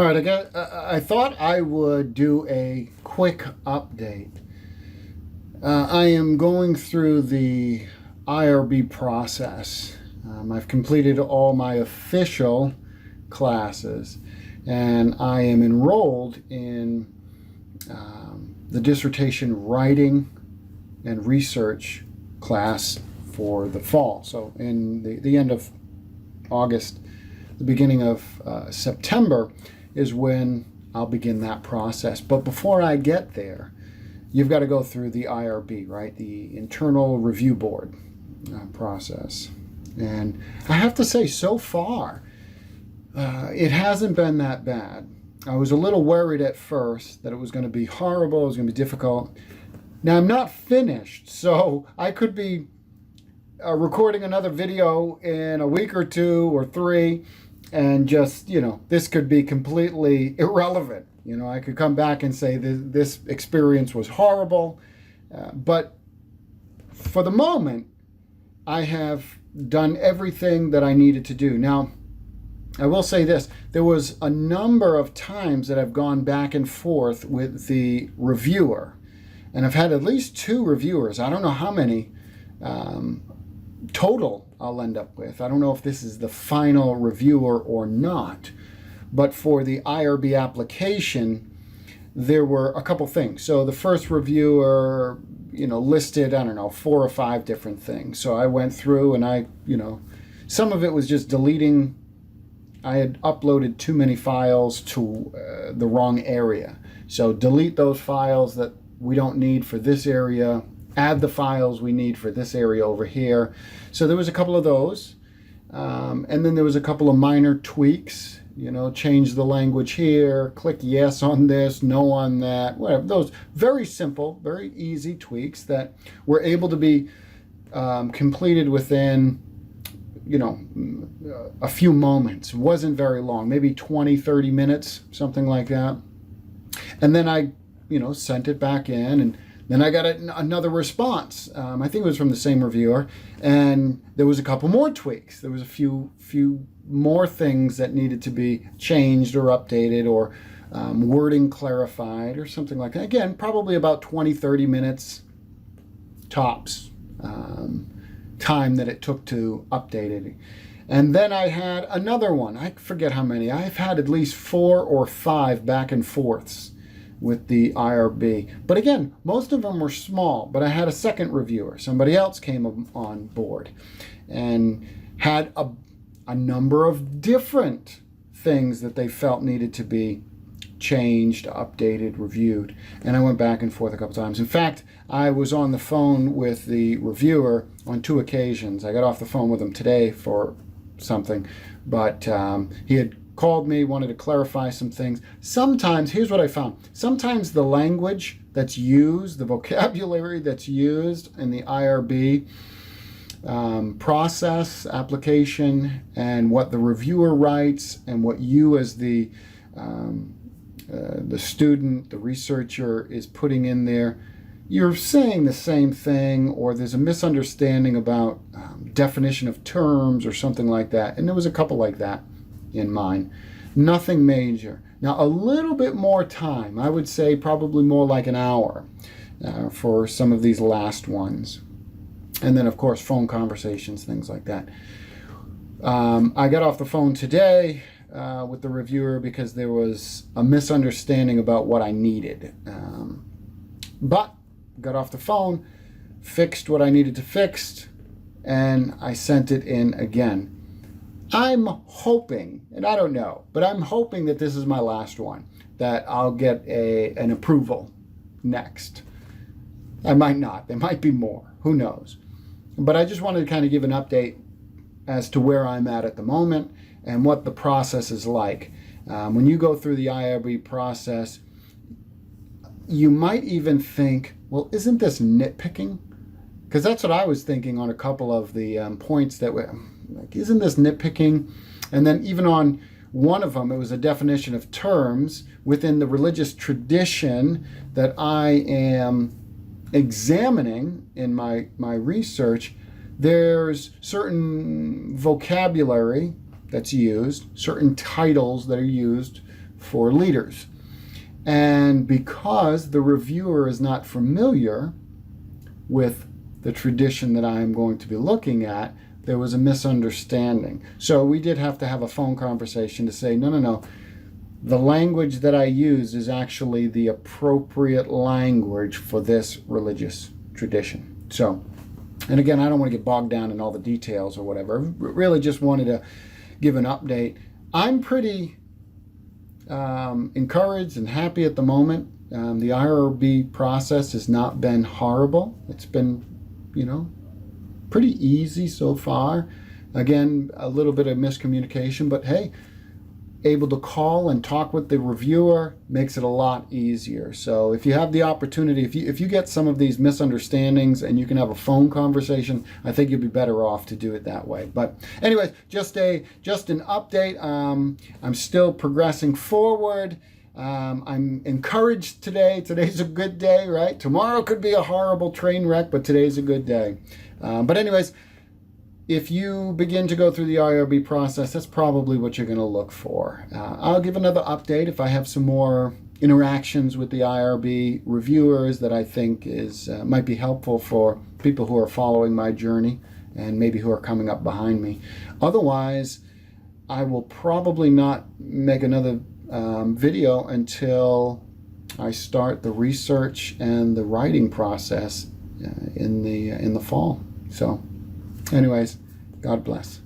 All right, I thought I would do a quick update. I am going through the IRB process. I've completed all my official classes, and I am enrolled in the dissertation writing and research class for the fall. So in the end of August, the beginning of September is when I'll begin that process. But before I get there, you've got to go through the IRB, right? The Internal Review Board process. And I have to say, so far, it hasn't been that bad. I was a little worried at first that it was going to be horrible, it was going to be difficult. Now, I'm not finished, so I could be recording another video in a week or two or three, and just, this could be completely irrelevant. I could come back and say this experience was horrible, but for the moment, I have done everything that I needed to do. Now, I will say this, there was a number of times that I've gone back and forth with the reviewer, and I've had at least 2 reviewers. I don't know how many total I'll end up with. I don't know if this is the final reviewer or not, but for the IRB application, there were a couple things. So the first reviewer, listed, 4 or 5 different things. So I went through and some of it was just deleting. I had uploaded too many files to the wrong area. So delete those files that we don't need for this area, add the files we need for this area over here. So there was a couple of those. And then there was a couple of minor tweaks, change the language here, click yes on this, no on that, whatever. Those very simple, very easy tweaks that were able to be completed within a few moments. It wasn't very long, maybe 20-30 minutes, something like that. And then I sent it back in, and then I got another response. I think it was from the same reviewer, and there was a couple more tweaks. There was a few more things that needed to be changed or updated, or wording clarified or something like that. Again, probably about 20-30 minutes tops. Time that it took to update it. And then I had another one. I forget how many. I've had at least 4 or 5 back and forths with the IRB. But again, most of them were small, but I had a second reviewer. Somebody else came on board and had a number of different things that they felt needed to be changed, updated, reviewed. And I went back and forth a couple times. In fact, I was on the phone with the reviewer on 2 occasions. I got off the phone with him today for something, but he had called me, wanted to clarify some things. Sometimes, here's what I found. Sometimes the language that's used, the vocabulary that's used in the IRB process, application, and what the reviewer writes and what you as the student, the researcher is putting in there, you're saying the same thing, or there's a misunderstanding about definition of terms or something like that. And there was a couple like that in mine. Nothing major. Now, a little bit more time. I would say probably more like an hour for some of these last ones. And then, of course, phone conversations, things like that. I got off the phone today with the reviewer because there was a misunderstanding about what I needed. But got off the phone, fixed what I needed to fix, and I sent it in again. I'm hoping, and I don't know, but I'm hoping that this is my last one, that I'll get an approval next. I might not. There might be more. Who knows? But I just wanted to kind of give an update as to where I'm at the moment and what the process is like. When you go through the IRB process, you might even think, well, isn't this nitpicking? Because that's what I was thinking on a couple of the points that were like, isn't this nitpicking? And then even on one of them, it was a definition of terms within the religious tradition that I am examining in my research. There's certain vocabulary that's used, certain titles that are used for leaders. And because the reviewer is not familiar with the tradition that I'm going to be looking at, there was a misunderstanding. So we did have to have a phone conversation to say, no. The language that I use is actually the appropriate language for this religious tradition. So, and again, I don't want to get bogged down in all the details or whatever. Really just wanted to give an update. I'm pretty encouraged and happy at the moment. The IRB process has not been horrible. It's been, pretty easy so far. Again, a little bit of miscommunication, but hey, able to call and talk with the reviewer makes it a lot easier. So if you have the opportunity, if you get some of these misunderstandings and you can have a phone conversation, I think you'll be better off to do it that way. But anyways, just an update. I'm still progressing forward. I'm encouraged today. Today's a good day, right? Tomorrow could be a horrible train wreck, but today's a good day. But anyways, if you begin to go through the IRB process, that's probably what you're going to look for. I'll give another update if I have some more interactions with the IRB reviewers that I think might be helpful for people who are following my journey and maybe who are coming up behind me. Otherwise, I will probably not make another video until I start the research and the writing process in the fall. So anyways, God bless.